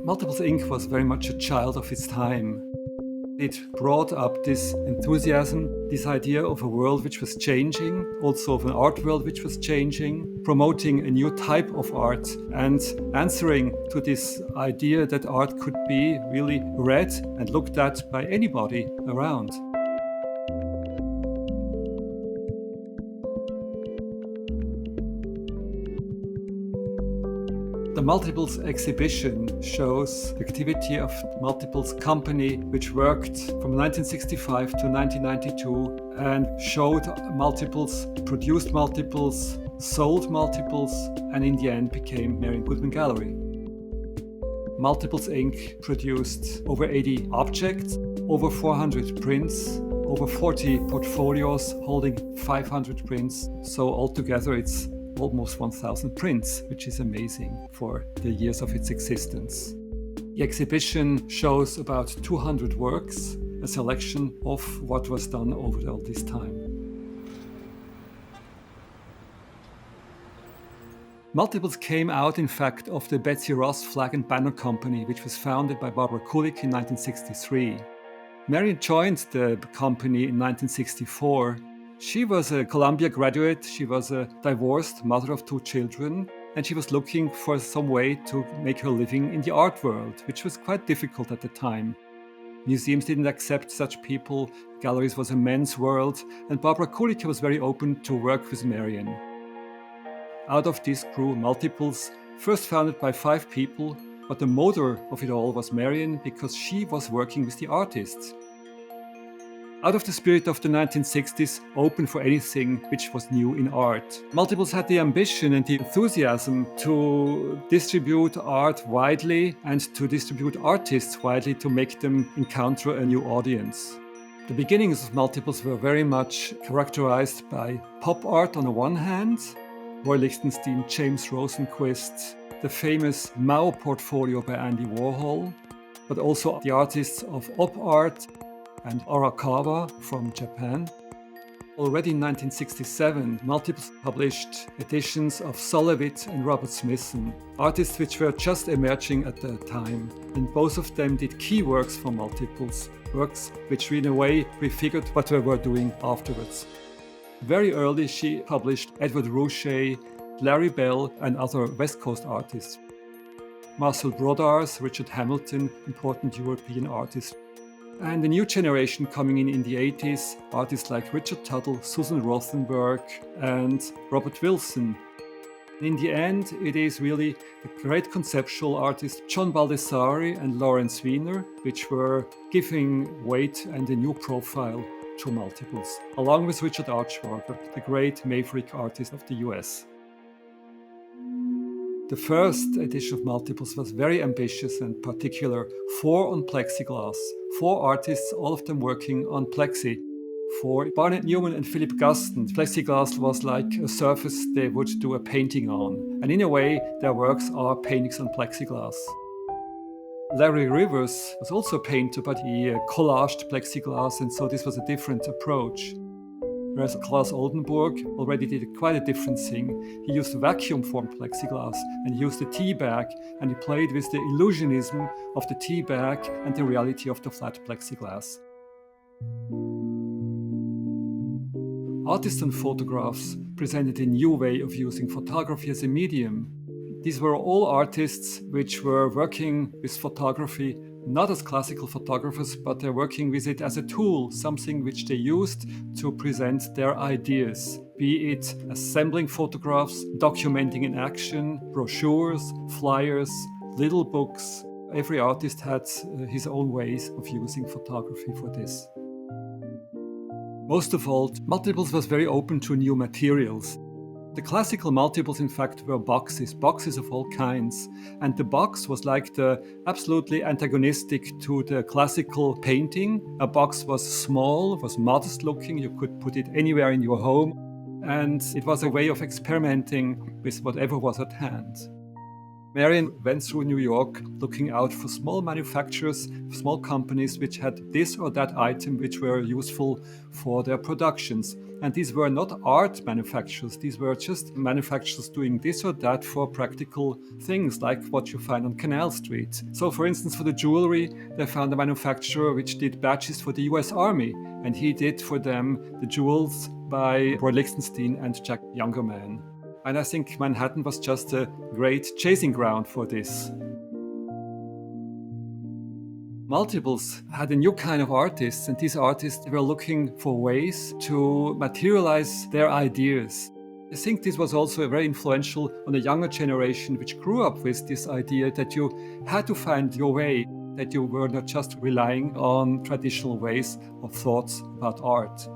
Multiples Inc. was very much a child of its time. It brought up this enthusiasm, this idea of a world which was changing, also of an art world which was changing, promoting a new type of art and answering to this idea that art could be really read and looked at by anybody around. The Multiples exhibition shows the activity of Multiples company, which worked from 1965 to 1992 and showed multiples, produced multiples, sold multiples, and in the end became Marian Goodman Gallery. Multiples Inc. produced over 80 objects, over 400 prints, over 40 portfolios holding 500 prints. So altogether it's almost 1,000 prints, which is amazing for the years of its existence. The exhibition shows about 200 works, a selection of what was done over all this time. Multiples came out, in fact, of the Betsy Ross Flag and Banner Company, which was founded by Barbara Kulik in 1963. Marian joined the company in 1964. She was a Columbia graduate, she was a divorced mother of 2 children, and she was looking for some way to make her living in the art world, which was quite difficult at the time. Museums didn't accept such people, galleries was a men's world, and Barbara Kulik was very open to work with Marian. Out of this grew Multiples, first founded by 5 people, but the motor of it all was Marian because she was working with the artists. Out of the spirit of the 1960s, open for anything which was new in art. Multiples had the ambition and the enthusiasm to distribute art widely and to distribute artists widely to make them encounter a new audience. The beginnings of Multiples were very much characterized by pop art on the one hand, Roy Lichtenstein, James Rosenquist, the famous Mao portfolio by Andy Warhol, but also the artists of op art and Arakawa from Japan. Already in 1967, Multiples published editions of Solowit and Robert Smithson, artists which were just emerging at the time. And both of them did key works for Multiples, works which in a way prefigured what they were doing afterwards. Very early, she published Edward Rouchet, Larry Bell, and other West Coast artists. Marcel Brodars, Richard Hamilton, important European artists. And a new generation coming in the 80s, artists like Richard Tuttle, Susan Rothenberg, and Robert Wilson. In the end, it is really the great conceptual artists John Baldessari and Lawrence Wiener, which were giving weight and a new profile to Multiples, along with Richard Archwager, the great maverick artist of the US. The first edition of Multiples was very ambitious and particular, 4 on plexiglass, 4 artists, all of them working on plexi. For Barnett Newman and Philip Guston, plexiglass was like a surface they would do a painting on. And in a way, their works are paintings on plexiglass. Larry Rivers was also a painter, but he collaged plexiglass, and so this was a different approach. Whereas Klaus Oldenburg already did quite a different thing. He used vacuum-formed plexiglass, and he used the tea bag, and he played with the illusionism of the tea bag and the reality of the flat plexiglass. Artists and photographs presented a new way of using photography as a medium. These were all artists which were working with photography not as classical photographers, but they're working with it as a tool, something which they used to present their ideas, be it assembling photographs, documenting in action, brochures, flyers, little books. Every artist had his own ways of using photography for this. Most of all, Multiples was very open to new materials. The classical Multiples, in fact, were boxes of all kinds. And the box was like the absolutely antagonistic to the classical painting. A box was small, was modest looking, you could put it anywhere in your home. And it was a way of experimenting with whatever was at hand. Marian went through New York looking out for small manufacturers, small companies which had this or that item which were useful for their productions. And these were not art manufacturers, these were just manufacturers doing this or that for practical things like what you find on Canal Street. So, for instance, for the jewelry, they found a manufacturer which did badges for the US Army, and he did for them the jewels by Roy Lichtenstein and Jack Youngerman. And I think Manhattan was just a great chasing ground for this. Multiples had a new kind of artists, and these artists were looking for ways to materialize their ideas. I think this was also very influential on a younger generation which grew up with this idea that you had to find your way, that you were not just relying on traditional ways of thoughts about art.